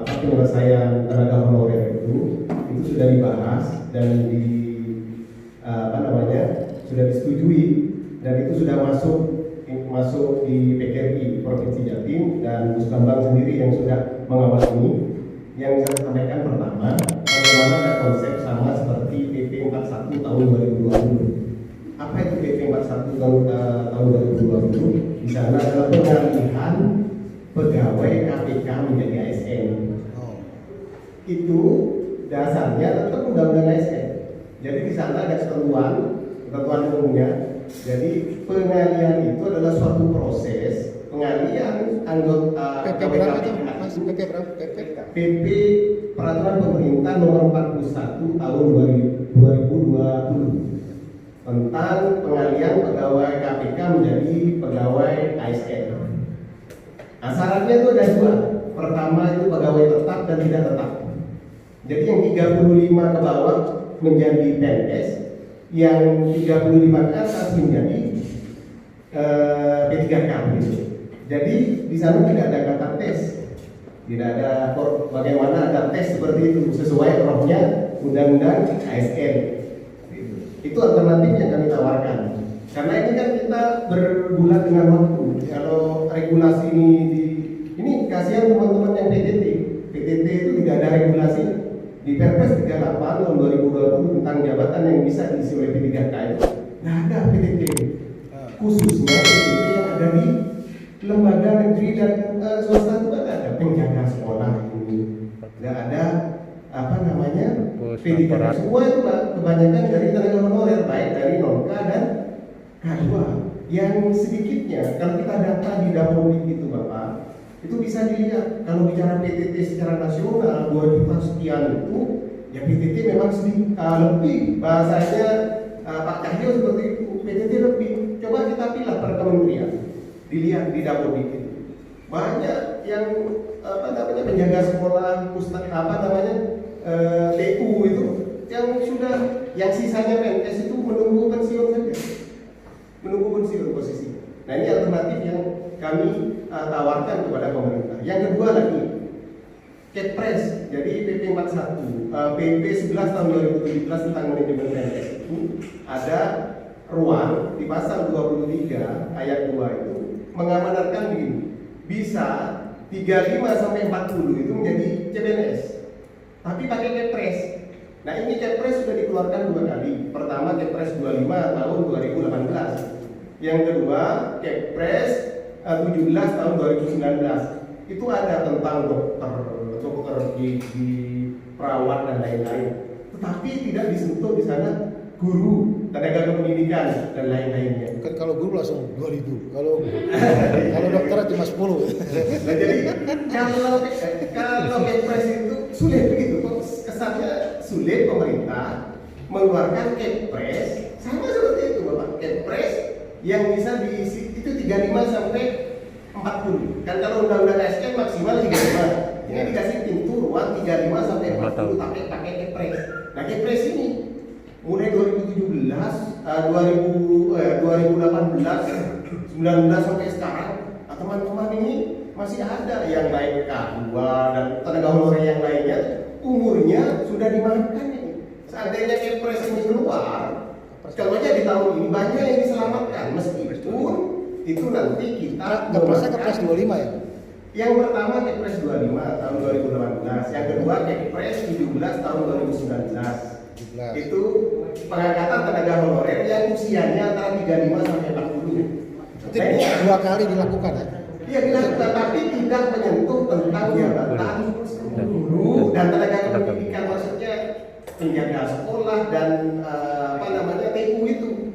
penyelesaian tenaga honorer itu sudah dibahas dan sudah disetujui dan itu sudah masuk di PKRI Provinsi Jatim, dan Gus Bambang sendiri yang sudah mengawal ini. Yang saya sampaikan pertama, bagaimana ada konsep sama seperti PP 41 tahun 2020. Apa itu PP 41 tahun 2020? Di sana adalah pengalihan pegawai KPK menjadi ASN. Itu dasarnya tetap undang-undang ASN. Jadi di sana ada ketentuan umumnya. Jadi pengalihan itu adalah suatu proses pengalihan anggota PP berapa itu Mas? PP berapa? PP Peraturan Pemerintah Nomor 41 Tahun 2020 tentang pengalihan pegawai KPK menjadi pegawai ASN. Nah, syaratnya itu ada dua. Pertama itu pegawai tetap dan tidak tetap. Jadi yang 35 ke bawah menjadi PNS, yang 35 ke atas menjadi P3K gitu. Jadi di sana tidak ada kata tes, tidak ada bagaimana ada tes seperti itu sesuai rohnya undang-undang ASN. Itu alternatif yang kami tawarkan. Karena ini kan kita berbulan dengan waktu. Kalau regulasi ini kasihan teman-teman yang PTT. PTT itu tidak ada regulasi. Di Perpres 38 tahun 2020 tentang jabatan yang bisa diisi oleh P3K itu nggak ada PTT. Khususnya PTT yang ada di lembaga negeri dan swasta itu kan ada penjaga sekolah ini, nggak ada P3K. Semua itu kebanyakan dari tenaga honorer, baik dari non-K dan K2. Yang sedikitnya kalau kita data di Dapodik itu Bapak, itu bisa dilihat kalau bicara PTT secara nasional 2 juta sekian itu ya PTT memang sedikit lebih, bahasanya Pak Cahyo seperti itu, PTT lebih. Coba kita pilih per kementerian, dilihat di Dapodik itu banyak yang penjaga sekolah, TU itu yang sisanya PNS itu menunggu pensiun saja, menunggu pensiun posisi. Nah, ini alternatif yang kami tawarkan kepada pemerintah. Yang kedua lagi, Kepres, jadi PP 41, PP 11 tahun 2017 tentang manajemen PNS itu ada ruang di pasal 23 ayat 2 itu mengamanatkan begini, bisa 35 sampai 40 itu menjadi CPNS, tapi pakai Kepres. Nah, ini Kepres sudah dikeluarkan 2 kali. Pertama Kepres 25 tahun 2018. Yang kedua Kepres 17 tahun 2019. Itu ada tentang dokter gigi, perawat dan lain-lain. Tetapi tidak disentuh di sana guru, tenaga kependidikan dan lain-lainnya. Bukan kalau guru langsung 2000. Kalau dokter cuma 10. Nah, jadi kalau Kepres itu sulit begitu. Kesannya sulit pemerintah mengeluarkan Kepres sama seperti itu Bapak. Kepres yang bisa diisi itu 35 sampai 40. Kan kalau undang-undang ASN maksimal 35. Ini dikasih pintu ruang 35 sampai 40 pakai Kepres. Nah, Kepres ini mulai 2017, 2018, 19 sampai sekarang, teman-teman ini masih ada yang baik K2 dan tenaga honorer yang lainnya umurnya sudah dimakan ini. Seandainya Kepres ini keluar, contohnya di tahun ini banyak yang diselamatkan, meskipun itu nanti kita Kepresnya Kepres 25 ya? Yang pertama Kepres 25 tahun 2018, yang kedua Kepres 17 tahun 2019. Itu pengangkatan tenaga honorer yang usianya antara 35 sampai 40. Itu 2 kali dilakukan ya? Iya, dilakukan, tapi tidak menyentuh tentang jabatan guru dan tenaga kependidikan, maksudnya penjaga sekolah dan TU itu.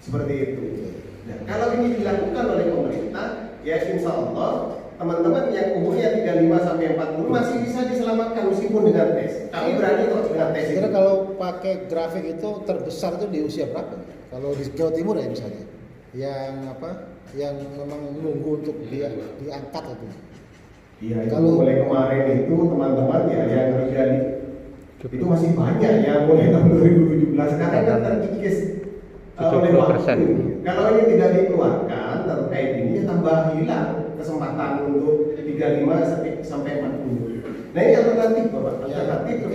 Seperti itu. Nah, kalau ini dilakukan oleh pemerintah, ya insya Allah teman-teman yang umurnya 35 sampai 40 masih bisa diselamatkan meskipun dengan tes. Kami berani kok dengan tes. Kira kalau pakai grafik itu terbesar itu di usia berapa? Kalau di Jawa Timur ya misalnya, yang memang menunggu untuk diangkat itu. Iya, kalau mulai kemarin itu teman-teman ya yang terjadi itu masih banyak ya mulai tahun 2017 sekarang kan terkikis oleh waktu. Kalau ini tidak dikeluarkan terkait ini tambah hilang kesempatan untuk 35 sampai 40.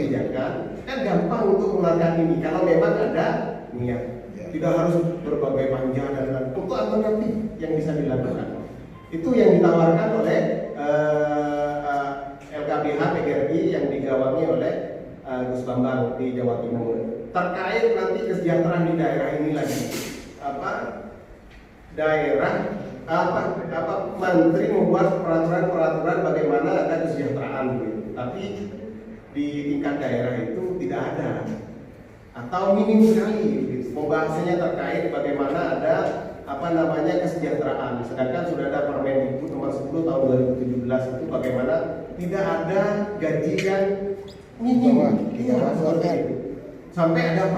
kebijakan kan gampang untuk mengeluarkan ini kalau memang ada niat. Tidak harus berbagai panja dan untuk alternatif yang bisa dilakukan. Itu yang ditawarkan oleh LKBH PGRI yang digawangi oleh Gus Bambang di Jawa Timur. Terkait nanti kesejahteraan di daerah ini lagi, menteri membuat peraturan bagaimana ada kesejahteraan gitu. Tapi di tingkat daerah itu tidak ada atau minim sekali gitu. Pembahasannya terkait bagaimana ada kesejahteraan. Sedangkan sudah ada Permendikbud nomor 10 tahun 2017 itu bagaimana tidak ada gaji yang minim. Seperti itu. Sampai ada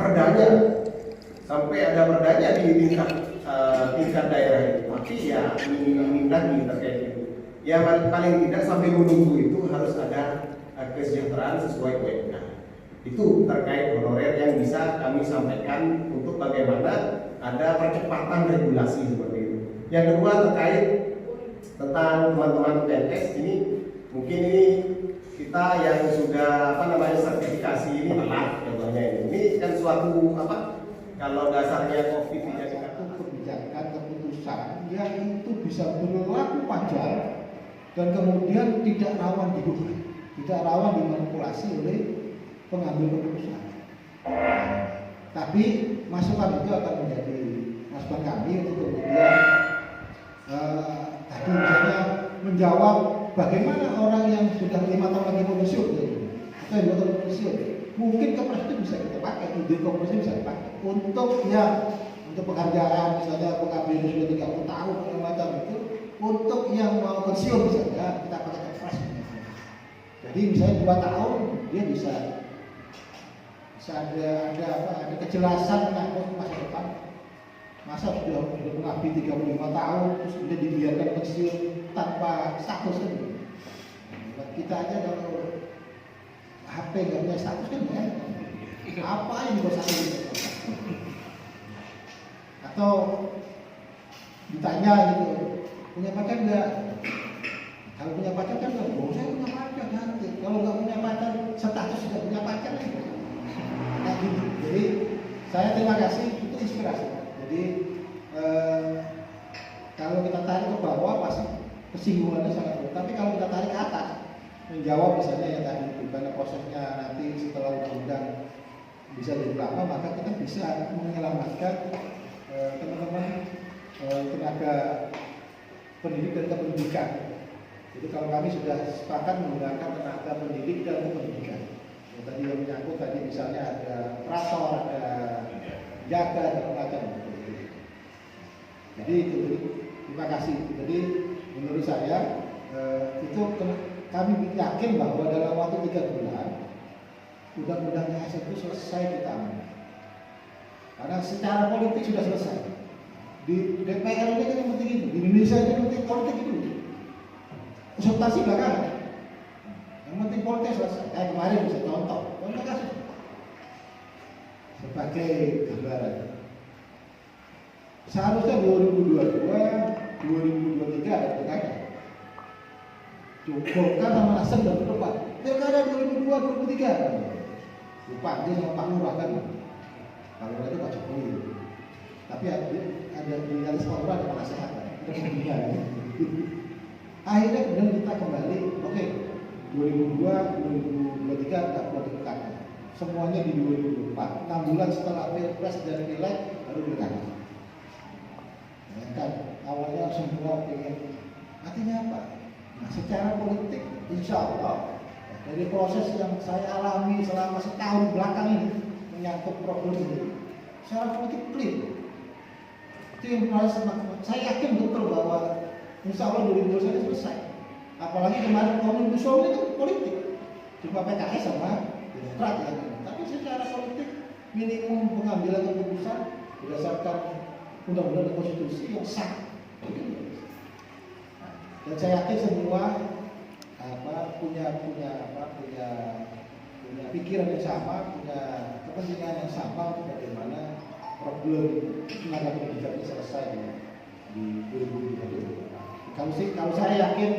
perdanya di tingkat daerah itu. Tapi ya minim lagi terkait itu. Ya paling tidak sampai menunggu itu harus ada kesejahteraan sesuai UMK. Itu terkait honorer yang bisa kami sampaikan untuk bagaimana ada percepatan regulasi seperti itu. Yang kedua terkait tentang teman-teman PNS ini, mungkin ini kita yang sudah sertifikasi ini telat contohnya ini kan suatu kalau dasarnya COVID tidak satu kebijakan keputusan yang itu bisa berlaku panjang dan kemudian tidak rawan diduga, tidak rawan dimanipulasi oleh pengambil keputusan. Tapi masukan itu akan menjadi masukan kami untuk kemudian tadi misalnya menjawab bagaimana orang yang sudah 5 tahun lagi pensiun atau yang 2 tahun pensiun, mungkin kepres itu bisa kita pakai, ide kompresi bisa dipakai untuk penghargaan misalnya pengambil sudah 30 tahun macam itu, untuk yang mau pensiun misalnya kita pakai kepres. Jadi misalnya 2 tahun dia bisa ada kejelasan menyangkut masa depan. Masa sudah mengabdi 35 tahun terus kemudian dibiarkan pensiun tanpa status kan? Kita aja kalau HP nggak punya status kan ya? Apa yang dibosankan gitu? Atau ditanya gitu, punya pacar nggak? Kalau punya pacar kan nggak, saya punya pacar nanti. Kalau nggak punya pacar, status sudah punya pacar kan? Nah, gitu. Jadi saya terima kasih, itu inspirasi. Jadi kalau kita tarik ke bawah pasti kesinggungannya sangat berat. Tapi kalau kita tarik ke atas, menjawab misalnya yang tadi gimana prosesnya nanti setelah undang-undang bisa jadi lama, maka kita bisa menyelamatkan teman-teman tenaga pendidik dan kependidikan. Jadi kalau kami sudah sepakat menggunakan tenaga pendidik dan kependidikan. Tadi yang menyangkut tadi misalnya ada operator, ada jaga dan macam. Jadi itu terima kasih. Jadi menurut saya itu kami yakin bahwa dalam waktu 3 bulan undang-undang ASN itu selesai kita amankan. Karena secara politik sudah selesai. Di DPR ini kan yang penting itu, di Indonesia ini yang penting politik itu. Konsultasi belakangan. Yang penting politik selesai. Kayak kemarin bisa contoh kasus sebagai gambaran. Seharusnya 2022, 2023 ada pilkada. Golkar sama Nasdem dan berdebat. Pilkada 2022, 2023. Lupa dia sama Pak Lurah kan. Pak Lurah itu Pak Jokowi. Tapi ada di atas Pak Lurah ada penasehat. Akhirnya kemudian kita kembali, oke, 2002, 2023 tidak perlu pilkada. Semuanya di 2024, 6 bulan setelah Pilpres dan Pileg baru pilkada. Ya kan, awalnya semua ingin, artinya apa? Nah, secara politik, insya Allah dari proses yang saya alami selama setahun belakang ini menyangkut problem ini, secara politik clear. Itu yang saya yakin betul bahwa insya Allah 2021 selesai. Apalagi kemarin Omnibus Law itu politik, cuma PKS sama Demokrat ya. Tapi secara politik minimum pengambilan keputusan berdasarkan undang-undang dan konstitusi yang sah. Dan saya yakin semua punya pikiran yang sama, punya kepentingan yang sama untuk bagaimana problem tenaga pendidikan ini selesai di 2022. Kalau saya yakin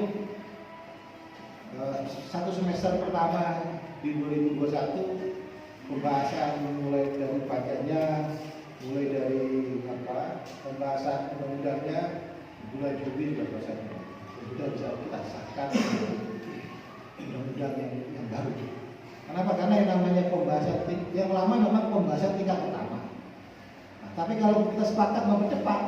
satu semester pertama di 2021 pembahasan mulai dari bagiannya, mulai dari pembahasan undang-undangnya bulan Juli sudah selesai. Sudah bisa kita sahkan undang-undang yang baru. Kenapa? Karena yang namanya pembahasan yang lama memang pembahasan tingkat pertama. Nah, tapi kalau kita sepakat mempercepat,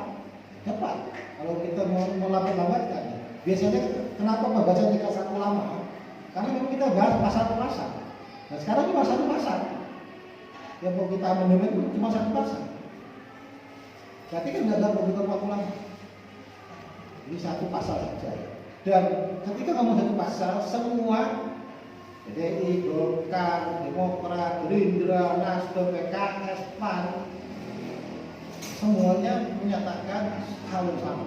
cepat. Kalau kita mau lambat-lambatkan, biasanya kenapa pembahasan tingkat satu lama? Karena memang kita bahas pasal per pasal. Nah sekarang cuma satu pasal. Yang mau kita amandemen itu cuma satu pasal. Berarti kan nggak ada pembentukan waktu lama. Ini satu pasal saja. Dan ketika ngomong satu pasal, semua PDI, Golkar, Demokrat, Gerindra, Nasdem, PKS, PAN, semuanya menyatakan hal yang sama.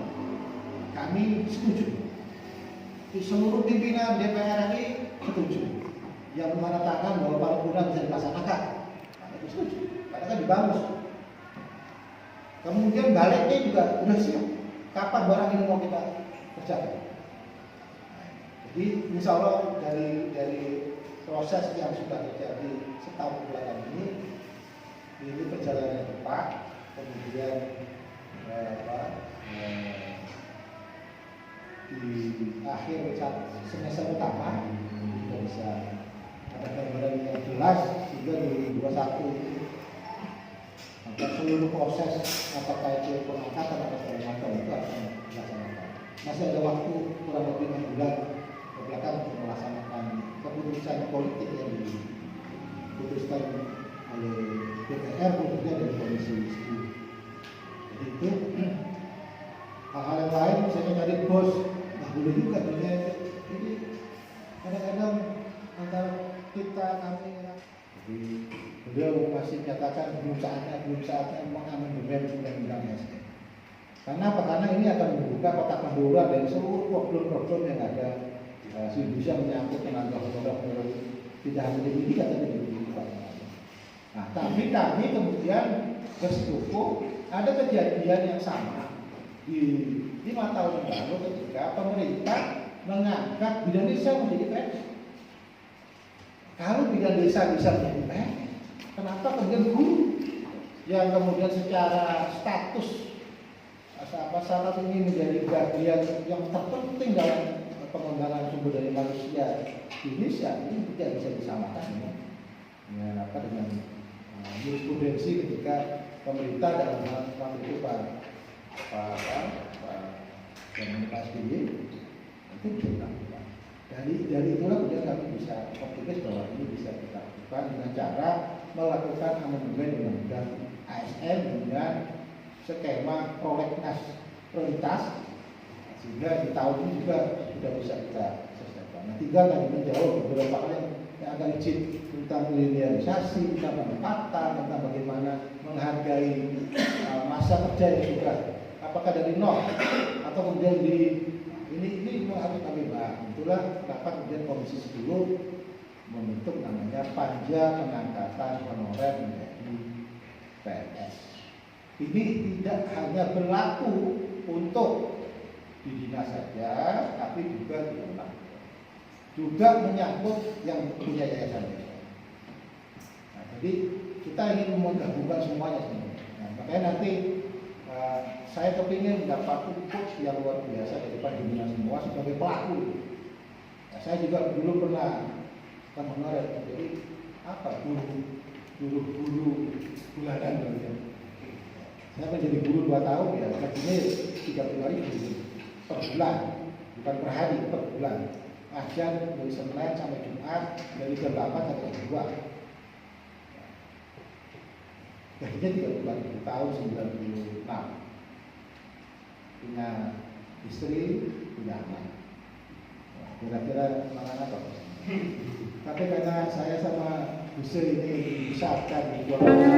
Kami setuju. Di seluruh pimpinan DPR RI setuju. Yang menandatangan bahwa paripurna bisa dilaksanakan. Nah, itu setuju. Karena kan dibangun. Kemudian baliknya juga sudah siap. Kapan barang ini mau kita kerjakan? Jadi insya Allah dari proses yang sudah terjadi setahun belakangan ini perjalanan cepat. Kemudian di akhir semester pertama kita bisa ada gambaran yang jelas sehingga 2021 seluruh proses apakah itu pengangkatan atau segala macam itu akan dilaksanakan. Masih ada waktu kurang lebih 6 bulan ke belakang untuk melaksanakan keputusan politik yang diputuskan oleh DPR khususnya dari Komisi 10. Jadi itu hal-hal yang lain misalnya tadi bos nggak boleh juga ternyata ini kadang-kadang antara kita kami jadi beliau masih menyatakan belum saatnya mengamandemen undang-undang ASN. Karena apa? Karena ini akan membuka kotak Pandora dari seluruh problem-problem yang ada bisa menyangkut tenaga honorer tidak hanya di pendidikan tapi di kehidupan. Nah, tapi kami kemudian bersikukuh ada kejadian yang sama di 5 tahun yang lalu ketika pemerintah mengangkat bidang desa menjadi PNS. Kalau bidang desa bisa menjadi PNS, kenapa kemudian guru yang kemudian secara status ini menjadi bagian yang terpenting dalam pengembangan sumber daya manusia di Indonesia ini tidak bisa disamakan dengan jurisprudensi ketika pemerintah dalam hal waktu itu Pak SBY itu benar. Dari itulah kemudian kami bisa optimis bahwa ini bisa kita lakukan dengan cara melakukan amandemen undang-undang ASN dengan skema prolegnas prioritas sehingga di tahun ini juga sudah bisa kita selesaikan. Nah, tinggal lagi menjawab beberapa hal yang agak izin tentang milenialisasi, tentang penempatan, tentang bagaimana menghargai masa kerja yang sudah apakah dari nol atau kemudian di ini harus kami bahas. Itulah kenapa kemudian Komisi 10 membentuk namanya Panja Pengangkatan Honorer menjadi PNS. Ini tidak hanya berlaku untuk di dinas saja, tapi juga di rumah. Juga menyangkut yang punya yayasan. Nah, jadi kita ingin menggabungkan semuanya sebenarnya. Nah, makanya nanti saya kepingin dapat input yang luar biasa dari Pak Dimina semua sebagai pelaku. Nah, saya juga dulu pernah honorer, jadi apa guru bulanan gitu. Saya menjadi guru 2 tahun ya, gajinya 30.000 per bulan, bukan per hari, per bulan. Ajar dari Senin sampai Jumat dari jam 8 sampai jam 2. Gajinya 30.000 tahun 96. Punya istri, punya anak. Kira-kira mana apa? Tapi karena saya sama istri ini dibesarkan di keluarga